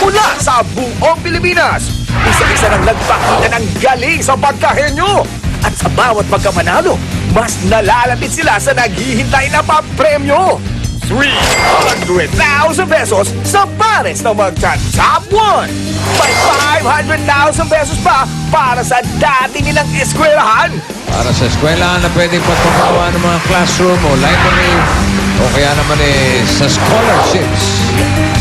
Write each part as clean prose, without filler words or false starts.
mula sa buong Pilipinas. Isa-isa nang nagpakita ng galing sa pagkahenyo. At sa bawat pagkamanalo, mas nalalapit sila sa naghihintay na papremyo. 300,000 pesos sa pares na magta-top 1. May 500,000 pesos pa para sa dati nilang eskwelahan. Para sa eskwelahan na pwedeng pagpapagawa ng mga classroom o library o kaya naman sa scholarships.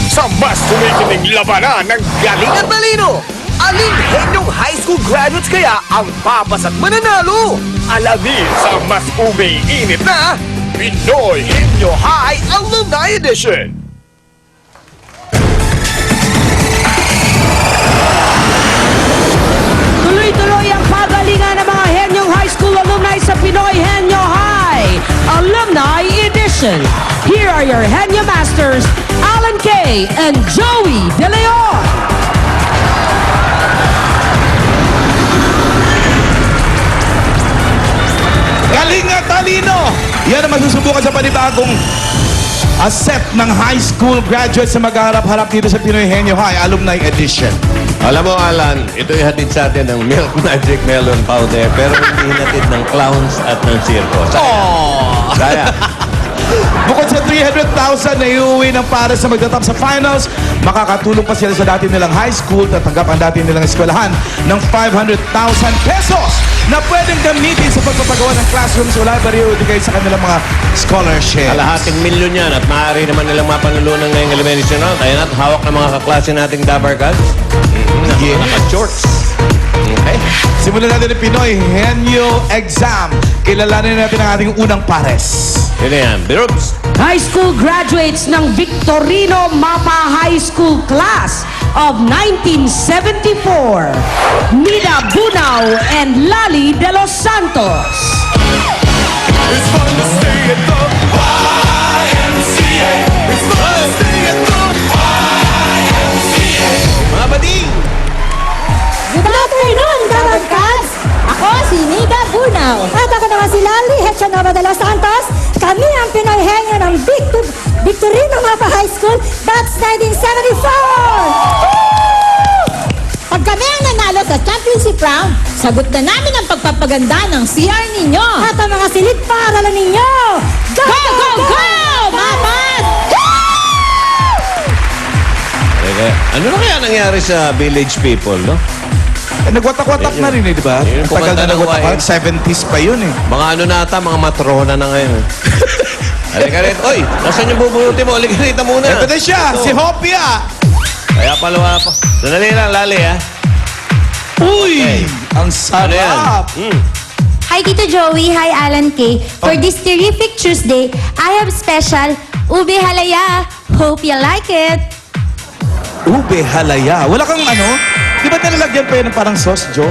Sa mas tumikiting labanan ng galing at talino, aling henyong high school graduates kaya ang papas at mananalo? Alamin sa mas umiinit na Pinoy Henyo High Alumni Edition. Tuloy-tuloy ang pagalingan ng mga Henyong High School alumni sa Pinoy Henyo High Alumni Edition. Here are your Henyo Masters, Alan K. and Joey De Leon. Galing at talino! Yan ang masusubukan sa panibagong set ng high school graduates na magharap-harap dito sa Pinoy Henyo High Alumni Edition. Alam mo, Alan, ito'y hatid sa atin ng Milk Magic Melon Powder pero hindi hatid ng clowns at ng circus. Kaya, Bukod sa 300,000 na iuwi ng pares na magtatap sa finals, makakatulong pa sila sa dati nilang high school at tanggap ang dati nilang eskwelahan ng 500,000 pesos na pwedeng gamitin sa pagpapagawa ng classrooms o library o ibigay sa kanilang mga scholarships. kalahating milyon yan at maaari naman nilang mapanulunan ngayong elementary round. Kaya natin hawak ng mga kaklase nating Dabar Cats. Yeah. Naka-shorts. Okay. Simulan natin ang Pinoy Henyo Exam. Kilalanin natin ang ating unang pares. Yun na yan. Birubs. High school graduates ng Victorino Mapa High School Class of 1974, Nida Bunao and Lali De Los Santos. It's fun to stay at the YMCA. It's fun to stay at the YMCA. Mga bading. Good afternoon, Dabar Cats! Ako si Nida Bunao. At ako naman si Lali Hechanova de los Santos. Kami ang Pinoy Henyo ng Victorino Mapa High School, batch 1974! Pag kami ang nanalo sa championship round, sagot na namin ang pagpapaganda ng CR ninyo. At ang mga silid paaralan ninyo. Go, go, go, go! Mamas! Teka, ano na kaya nangyari sa village people, no? Nagwatak-watak na rin eh, di ba? Yun, Ang tagal na kumanta ng nagwatak. 70s pa yun eh. Mga ano nata, mga matrona na ngayon. Halika rito. Oy, nasan yung bubunuti mo? Halika rito muna. Ito na siya, si Hopia! Kaya pala wala pa. Sandali lang, Lali, ha? Uy! Ang Ano yan? sarap! Hi, Tito Joey. Hi, Alan K. For this terrific Tuesday, I have special ube halaya. Hope you like it. Ube halaya. Wala kang ano? Di ba nalalagyan pa yan ng parang sauce, Jo?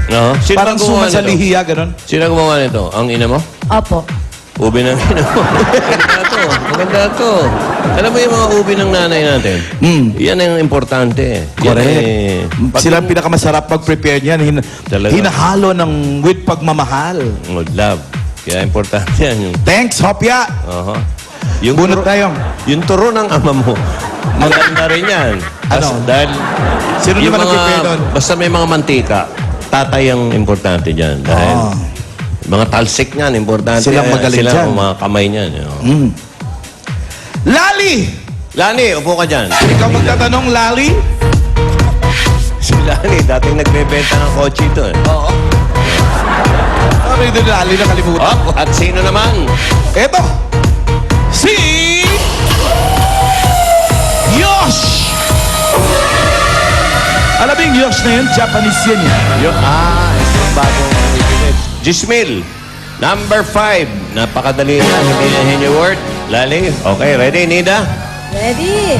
No? Sino Parang ang gumawa suman sa nito? lihiya, ganon? Sino ang gumawa nito? Ang ina mo? Opo. Ubi ng ina mo. Maganda to. Maganda to. Alam mo yung mga ubi ng nanay natin? Yan ang importante. Yan Sila ang pinakamasarap pag-prepare niyan. Talaga? Hinahalo ng with pagmamahal. Love. Kaya importante yan. Thanks, Hopia! Yung Bunot tayo. Yung turo ng ama mo, maganda rin yan. Ano? Dahil Sino yung naman nag-prepare doon? basta may mga mantika, tatay ang importante dyan. Dahil mga talsik niyan, importante. Silang magaling Sila dyan. ang mga kamay niyan. Lali! Lani, upo ka dyan. Ikaw magtatanong, Lali? Si Lani, dating nagbebenta ng kotse ito. Oo. Ano yung Lali na kalimutan? At sino naman? Eto! Si... Yosh! Alam mo yung Yosh na yun? Japanese yan eh. Ito ang bagong wikiped. Jismil, number 5. Napakadali na, hindi na henyo word. Lali, okay, ready, Nida? Ready?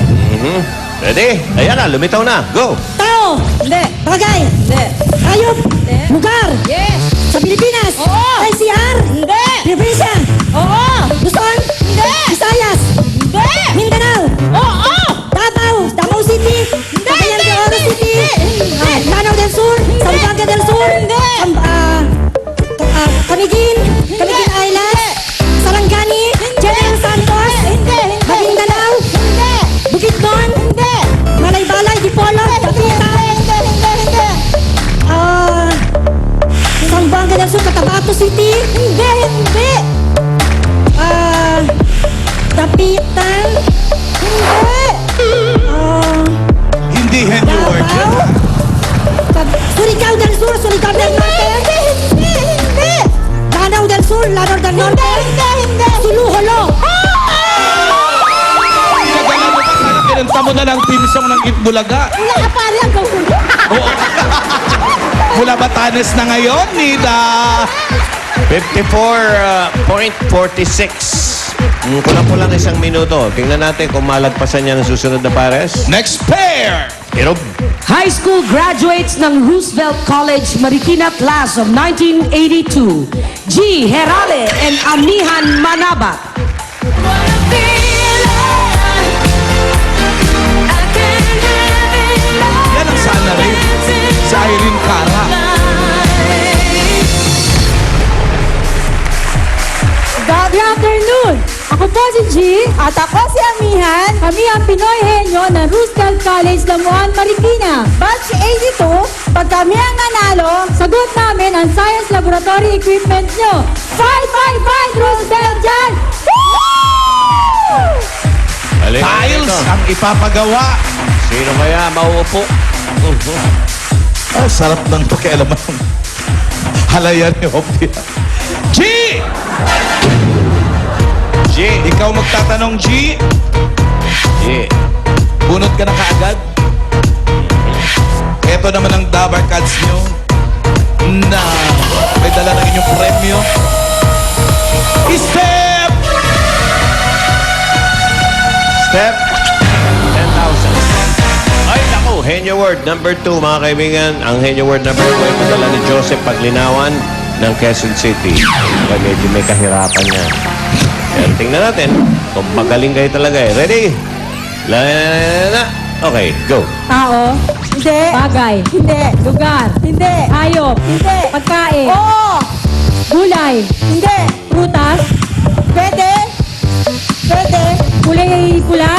Ready? Ayan na, lumitaw na. Go! Tao! Hindi. Bagay? Hindi. Hayop? Hindi. Lugar? Yes. Sa Pilipinas? Oo. NCR? Hindi. Probinsya? Oo. Luzon? Hindi. Visayas? Hindi. Mindanao? Oo. Davao? Davao City? Hindi. Cagayan de Oro City? Hindi. Lanao del Sur? Zamboanga del Sur? Hindi. Camiguin? Camiguin Islands? Sarangani? General Santos? Hindi. Maguindanao? Hindi. Bukidnon? Hindi. Malay-balay? Dipo? na lang team song ng Itbulaga. Wala ka pare hanggang huli. Mula Batanes na ngayon, Nida. 54.46. Kulang-kulang isang minuto. Tingnan natin kung malagpasan niya ng susunod na pares. Next pair. Irob. High school graduates ng Roosevelt College Marikina class of 1982, G. Herale and Amihan Manabat. Yan ang sana rin. Si Irene Cara. Good afternoon! Ako po si G. At ako si Amihan. Kami ang Pinoy Henyo ng Roosevelt College, Lamuan, Marikina. Batch 82, pag kami ang nanalo, sagot namin ang science laboratory equipment nyo. Fight, fight, fight, Roosevelt dyan! Woo! Halika Tiles dito. ang ipapagawa. Sino kaya mauupo? Ah, sarap ng pakialaman. Halayan ni Hopia. G! G. Ikaw magtatanong, G. G. Bunot ka na kaagad. Ito naman ang Dabar Cards nyo na may dala ng inyong premyo. Step! Step 10,000. Ay, naku. Henyo word number 2, mga kaibigan. Ang Henyo word number 2 ay padala ni Joseph Paglinawan ng Quezon City. Kaya medyo may kahirapan niya. Kaya tingnan natin kung magaling kayo talaga eh. Ready? Na. Okay, go. Tao. Hindi. Bagay. Hindi. Lugar. Hindi. Hayop. Hindi. Pagkain. Oo. Gulay. Hindi. Prutas. Pwede. Pwede. Kulay pula.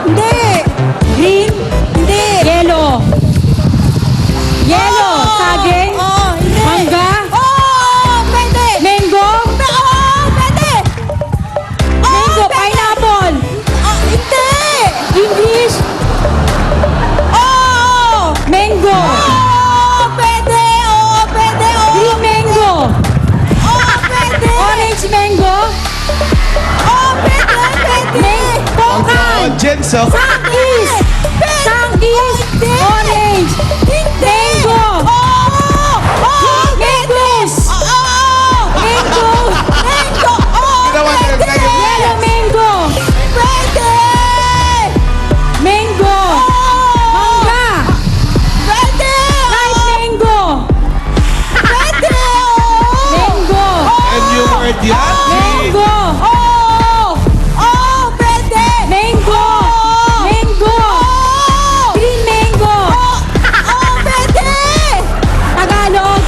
Hindi. Green. Hindi. Yellow. Yellow. Saging. Oo. Hindi. Mangga. Oo. Pwede. Mango. Oo. Pwede. Mango. Pineapple. Hindi. English. Oo. Mango. Oo. Pwede. Oo. Pwede. Oo. Green mango. Oo. Pwede. Orange mango. Oo. Pwede. Pwede. Pokan. Audience, oh. Sangkis! Sangkis! Orange! Mango! Mangoes! Mango! Mango! Ginawa niya kayo. Yellow mango! Pwede! Mango! Mangga! Pwede! Ripe mango! Pwede! Mango! And you word yan, G. Mango! Pwede! Mango! Mango! Green mango! Pwede! Tagalog!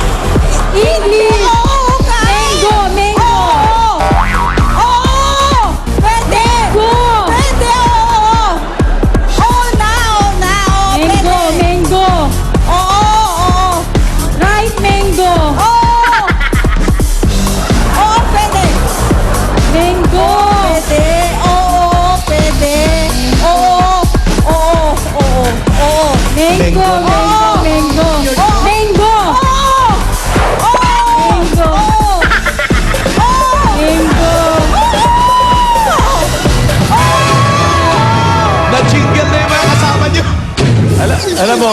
English! Mango! Mango! Pwede! Go! Pwede! Mango! Mango! Ripe mango! Pwede! Mango! Pwede! Pwede! Mango! Mango! Mango! Mango! Mango! Na-jingle na yung mga kasama nyo. Alam mo,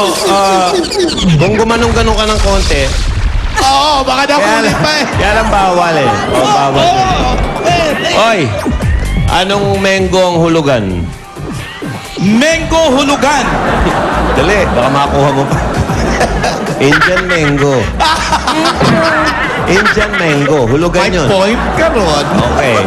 kung gumanong-ganong ka ng konti, Oo, baka nakulit pa eh. kaya lang bawal eh. O, bawal. Oy, anong mango ang hulugan? Mango hulugan. Dali, baka makuha mo pa. Indian mango. Indian mango. Hulugan May yun. point ka ron. Okay.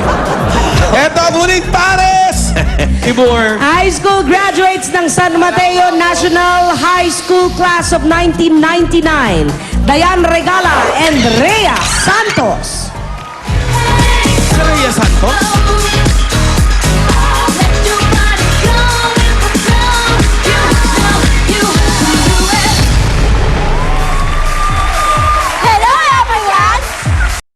Eto ang huling pares. Ibor. High school graduates ng San Mateo National High School class of 1999, Dayan Regala and Rhea Santos. Rhea Santos.